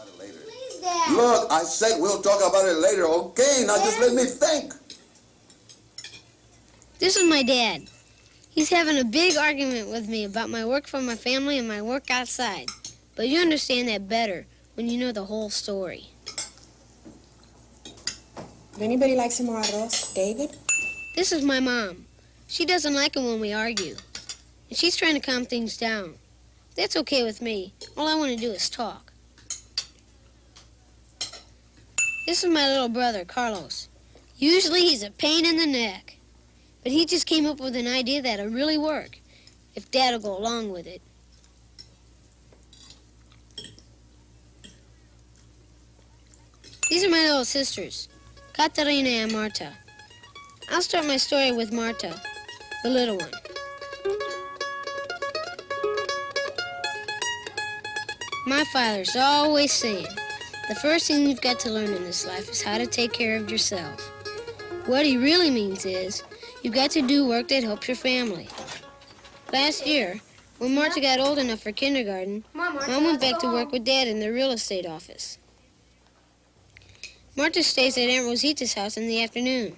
about it later. Please, Dad. Look, I said we'll talk about it later, okay? Now just let me think. This is my dad. He's having a big argument with me about my work for my family and my work outside. But you understand that better when you know the whole story. Would anybody like some more arroz? David? This is my mom. She doesn't like it when we argue. And she's trying to calm things down. That's okay with me. All I want to do is talk. This is my little brother, Carlos. Usually he's a pain in the neck. But he just came up with an idea that'll really work, if Dad'll go along with it. These are my little sisters, Catarina and Marta. I'll start my story with Marta, the little one. My father's always saying, the first thing you've got to learn in this life is how to take care of yourself. What he really means is, you've got to do work that helps your family. Last year, when Marta got old enough for kindergarten, Mom went back to work with Dad in the real estate office. Marta stays at Aunt Rosita's house in the afternoon.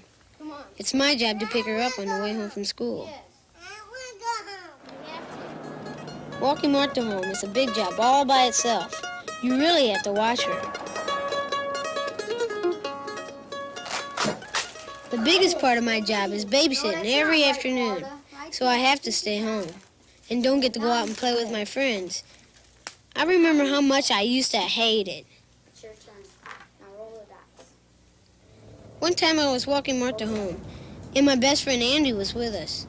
It's my job to pick her up on the way home from school. Walking Marta home is a big job all by itself. You really have to watch her. The biggest part of my job is babysitting every afternoon, so I have to stay home and don't get to go out and play with my friends. I remember how much I used to hate it. It's your turn. Now roll the dice. One time I was walking Marta home, and my best friend Andy was with us.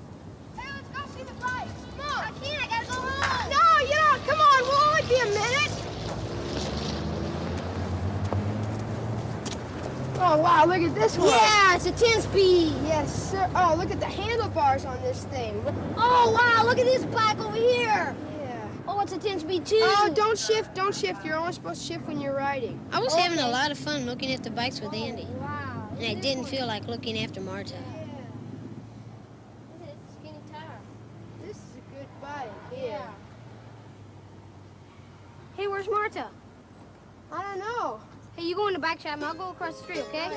Hey, let's go see the bikes. Come on. I can't. I gotta go home. No, you don't. Come on. We'll only be a minute. Oh, wow. Look at this one. Yeah, it's a 10-speed. Yes, sir. Oh, look at the handlebars on this thing. Oh, wow, look at this bike over here. Yeah. Oh, it's a 10-speed too. Oh, don't shift. Don't shift. You're only supposed to shift when you're riding. I was having a lot of fun looking at the bikes with Andy, Wow. and I didn't feel like looking after Marta. It's a skinny tire. This is a good bike. Yeah. Hey, where's Marta? I don't know. Hey, you go in the bike shop and I'll go across the street, okay?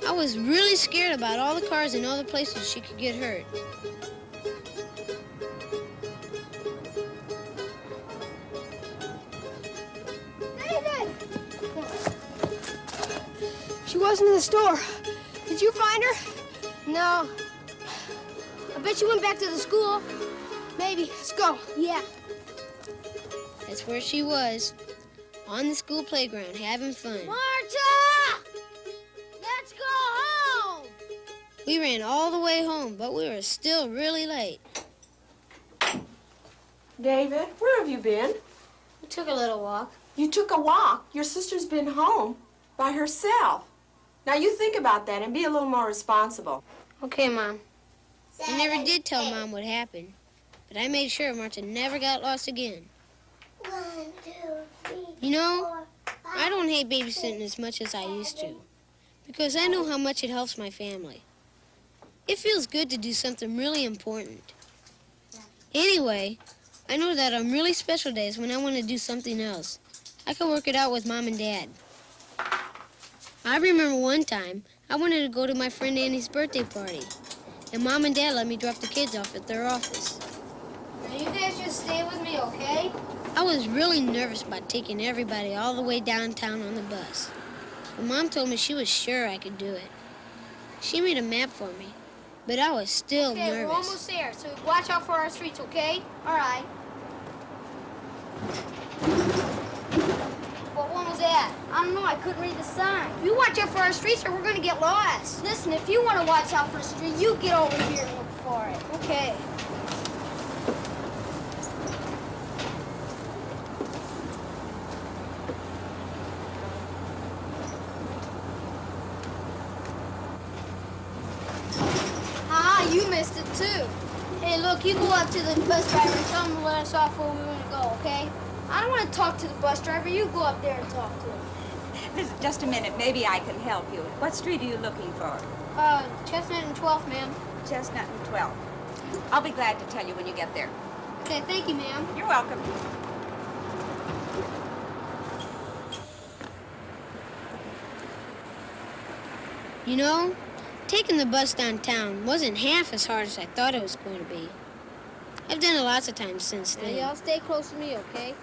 I was really scared about all the cars and all the places she could get hurt. David! She wasn't in the store. Did you find her? No. I bet you went back to the school. Maybe. Let's go. Yeah. That's where she was, on the school playground, having fun. Marta! Let's go home! We ran all the way home, but we were still really late. David, where have you been? We took a little walk. You took a walk. Your sister's been home by herself. Now you think about that and be a little more responsible. Okay, Mom. I never did tell Mom what happened, but I made sure Marta never got lost again. 1, 2, 3. You know, I don't hate babysitting as much as I used to, because I know how much it helps my family. It feels good to do something really important. Anyway, I know that on really special days when I want to do something else, I can work it out with Mom and Dad. I remember one time I wanted to go to my friend Annie's birthday party, and Mom and Dad let me drop the kids off at their office. Now you guys just stay with me, okay? I was really nervous about taking everybody all the way downtown on the bus. But Mom told me she was sure I could do it. She made a map for me, but I was still Okay, nervous. we're almost there, so watch out for our streets, okay? All right. What one was that? I don't know, I couldn't read the sign. You watch out for our streets or we're gonna get lost. Listen, if you want to watch out for the street, you get over here and look for it. Okay. You missed it too. Hey, look, you go up to the bus driver and tell him to let us off where we want to go, okay? I don't want to talk to the bus driver. You go up there and talk to him. Listen, just a minute. Maybe I can help you. What street are you looking for? Chestnut and 12th, ma'am. Chestnut and 12. I'll be glad to tell you when you get there. Okay, thank you, ma'am. You're welcome. You know, taking the bus downtown wasn't half as hard as I thought it was going to be. I've done it lots of times since Now, then. y'all stay close to me, okay?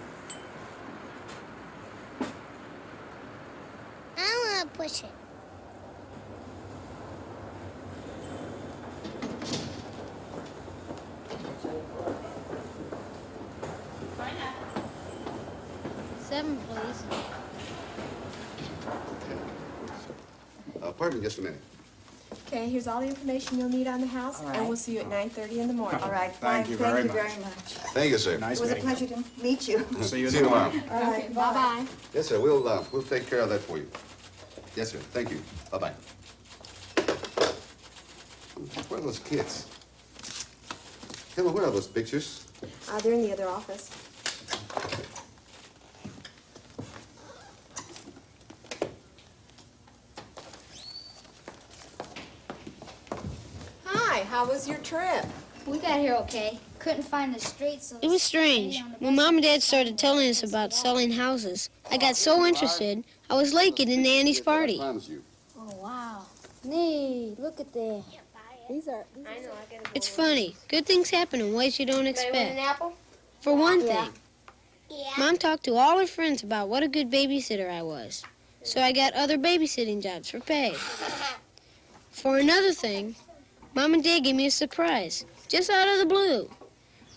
I want to push it. Seven, please. Pardon me just a minute. Okay, here's all the information you'll need on the house, and we'll see you at 9:30 in the morning. All right, Thank fine. you Thank very you much. very much. Thank you, sir. Nice It was a meeting you. pleasure to meet you. See you See you tomorrow. All right, Bye-bye. Yes, sir. We'll take care of that for you. Yes, sir. Thank you. Bye-bye. Where are those kids? Hello, where are those pictures? They're in the other office. Hi, how was your trip? We got here okay. Couldn't find the street, so... It was strange. When Mom and Dad started telling us about selling houses, I got so interested, I was late getting to Annie's party. I promise you. Oh, wow. Neat. Look at that. These are... I know, I gotta go. It's funny. Good things happen in ways you don't Anybody want an expect. apple? For one Yeah. thing, Mom talked to all her friends about what a good babysitter I was. So I got other babysitting jobs for pay. For another thing, Mom and Dad gave me a surprise, just out of the blue.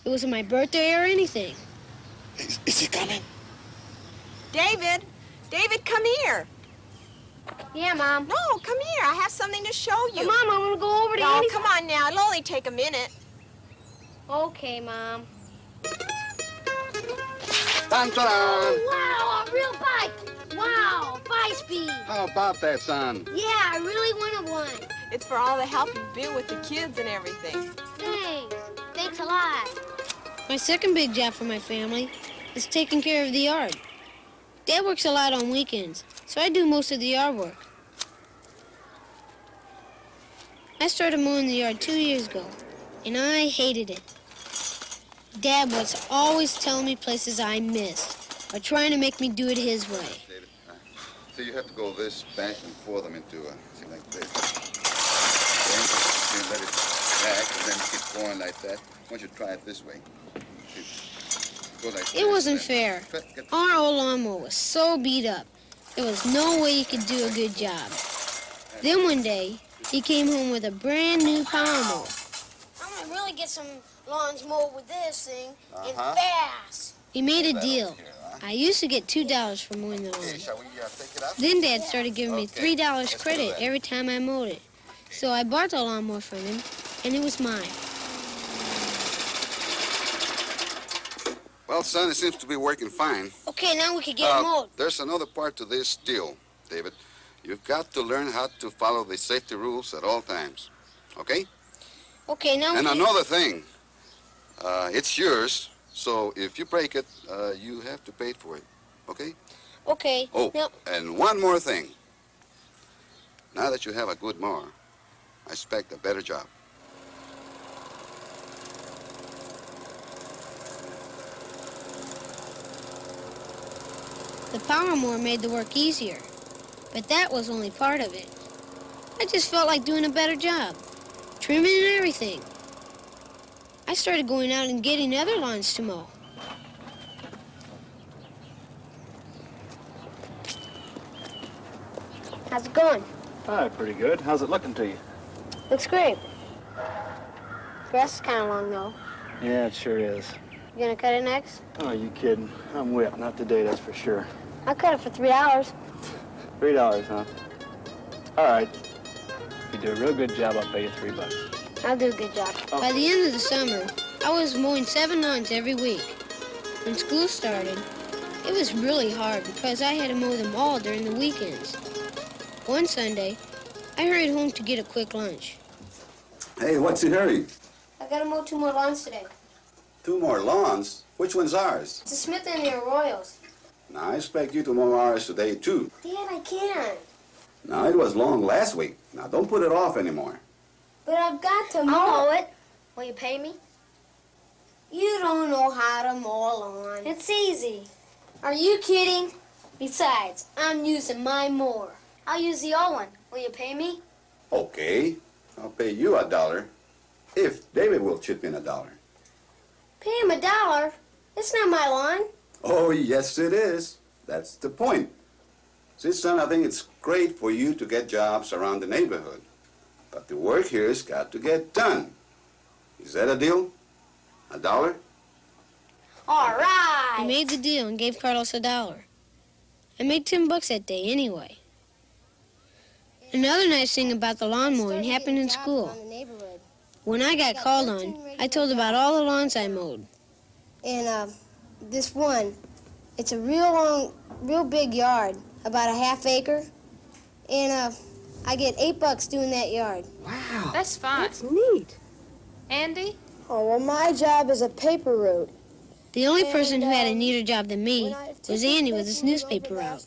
It wasn't my birthday or anything. Is he coming? David! David, come here! Yeah, Mom. No, come here. I have something to show you. Mom, I want to go over to No, Annie's... come on now. It'll only take a minute. Okay, Mom. Dun-dun-dun! Wow, a real bike. Wow, 5-speed. How about that, son? Yeah, I really wanted one. It's for all the help you've been with the kids and everything. Thanks. Thanks a lot. My second big job for my family is taking care of the yard. Dad works a lot on weekends, so I do most of the yard work. I started mowing the yard 2 years ago, and I hated it. Dad was always telling me places I missed, or trying to make me do it his way. David, so you have to go this back and forth them into something like this. Then you let it back, and then keep going like that. Why don't you try it this way? Go like this, It wasn't then- fair. Get the- Our old lawnmower was so beat up, there was no way you could do a good job. Then one day, he came home with a brand new power mower. I'm gonna really get some lawns mowed with this thing, and fast. He made a deal. I used to get $2 for mowing the Okay, lawn. shall we take it out? Then Dad started giving me Okay, $3 let's do credit that. every time I mowed it. So I bought the lawnmower from him, and it was mine. Well, son, it seems to be working fine. Okay, now we can get it mowed. There's another part to this deal, David. You've got to learn how to follow the safety rules at all times. Okay? Okay, now And we can... another thing, it's yours, so if you break it, you have to pay for it. Okay? Okay, Oh, now... and one more thing. Now that you have a good mower, I expect a better job. The power mower made the work easier, but that was only part of it. I just felt like doing a better job, trimming and everything. I started going out and getting other lawns to mow. How's it going? Hi, pretty good. How's it looking to you? Looks great. Grass is kind of long, though. Yeah, it sure is. You gonna cut it next? Oh, you kidding? I'm whipped. Not today, that's for sure. I'll cut it for $3. $3, huh? All right. If you do a real good job, I'll pay you $3. I'll do a good job. By the end of the summer, I was mowing 7 lawns every week. When school started, it was really hard because I had to mow them all during the weekends. One Sunday, I hurried home to get a quick lunch. Hey, what's the hurry? I gotta mow 2 more lawns today. 2 more lawns? Which one's ours? It's a Smith and the Arroyos. Now, I expect you to mow ours today, too. Dad, I can't. Now, it was long last week. Now, don't put it off anymore. But I've got to mow. I'll mow it. Will you pay me? You don't know how to mow a lawn. It's easy. Are you kidding? Besides, I'm using my mower. I'll use the old one. Will you pay me? Okay, I'll pay you $1 if David will chip in $1. Pay him $1? It's not my lawn. Oh, yes, it is. That's the point. See, son, I think it's great for you to get jobs around the neighborhood. But the work here has got to get done. Is that a deal? $1? All right. I made the deal and gave Carlos $1. I made $10 that day anyway. Another nice thing about the lawn mowing happened in school. When I got called on, I told about all the lawns I mowed. And this one, it's a real big yard, about a half acre. And I get $8 doing that yard. Wow. That's fine. That's neat. Andy? Oh, well, my job is a paper route. The only person who had a neater job than me was Andy with his newspaper route.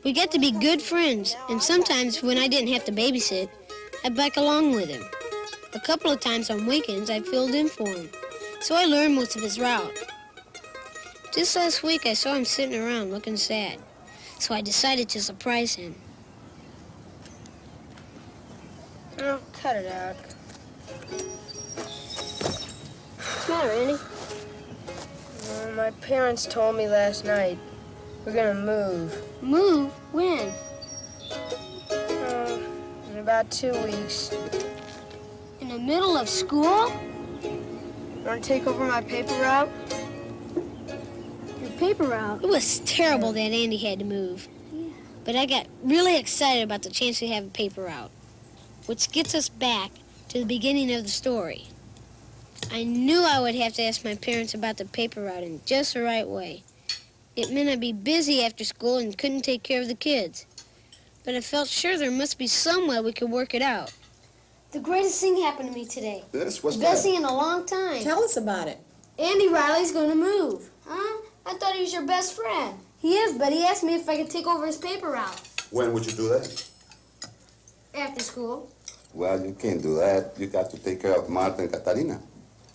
We got to be good friends, and sometimes when I didn't have to babysit, I'd bike along with him. A couple of times on weekends, I filled in for him, so I learned most of his route. Just last week, I saw him sitting around looking sad, so I decided to surprise him. Oh, cut it out. What's the matter, Andy? My parents told me last night we're gonna move. Move? When? In about 2 weeks. In the middle of school? Want to take over my paper route? Your paper route? It was terrible that Andy had to move, but I got really excited about the chance to have a paper route, which gets us back to the beginning of the story. I knew I would have to ask my parents about the paper route in just the right way. It meant I'd be busy after school and couldn't take care of the kids. But I felt sure there must be some way we could work it out. The greatest thing happened to me today. Yes, what's The that? best thing in a long time. Tell us about it. Andy Riley's gonna move. Huh? I thought he was your best friend. He is, but he asked me if I could take over his paper route. When would you do that? After school. Well, you can't do that. You got to take care of Martha and Catalina.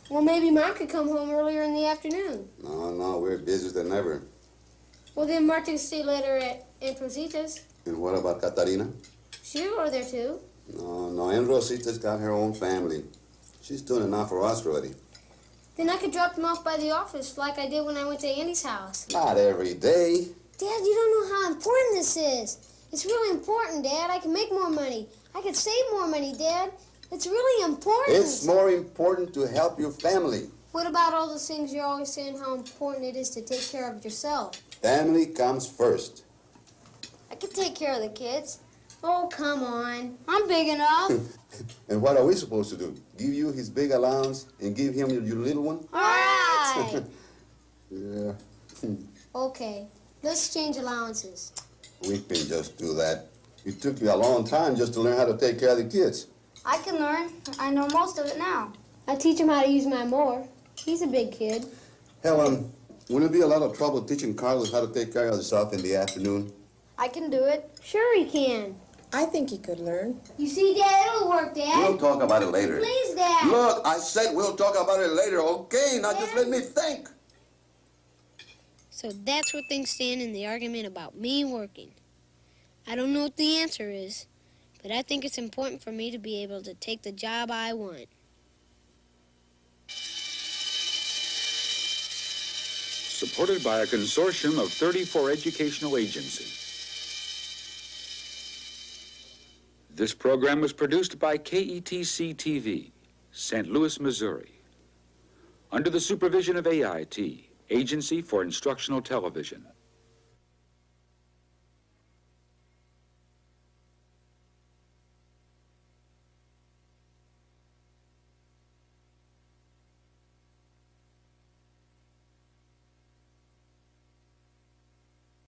Well, maybe Mom could come home earlier in the afternoon. No, we're busier than ever. Well, then Martha can stay later at Aunt Rosita's. And what about Catalina? She'll go there, too. No, Aunt Rosita's got her own family. She's doing enough for us already. Then I could drop them off by the office like I did when I went to Andy's house. Not every day. Dad, you don't know how important this is. It's really important, Dad. I can make more money. I can save more money, Dad. It's really important. It's more important to help your family. What about all those things you're always saying how important it is to take care of yourself? Family comes first. I can take care of the kids. Oh, come on. I'm big enough. And what are we supposed to do? Give you his big allowance and give him your little one? All right. Yeah. Okay, let's change allowances. We can just do that. It took me a long time just to learn how to take care of the kids. I can learn. I know most of it now. I teach him how to use my mower. He's a big kid. Helen, wouldn't it be a lot of trouble teaching Carlos how to take care of himself in the afternoon? I can do it. Sure he can. I think he could learn. You see, Dad, it'll work, Dad. We'll talk about it later. Please, Dad. Look, I said we'll talk about it later, okay? Now just let me think. So that's where things stand in the argument about me working. I don't know what the answer is, but I think it's important for me to be able to take the job I want. Supported by a consortium of 34 educational agencies. This program was produced by KETC-TV, St. Louis, Missouri, under the supervision of AIT, Agency for Instructional Television.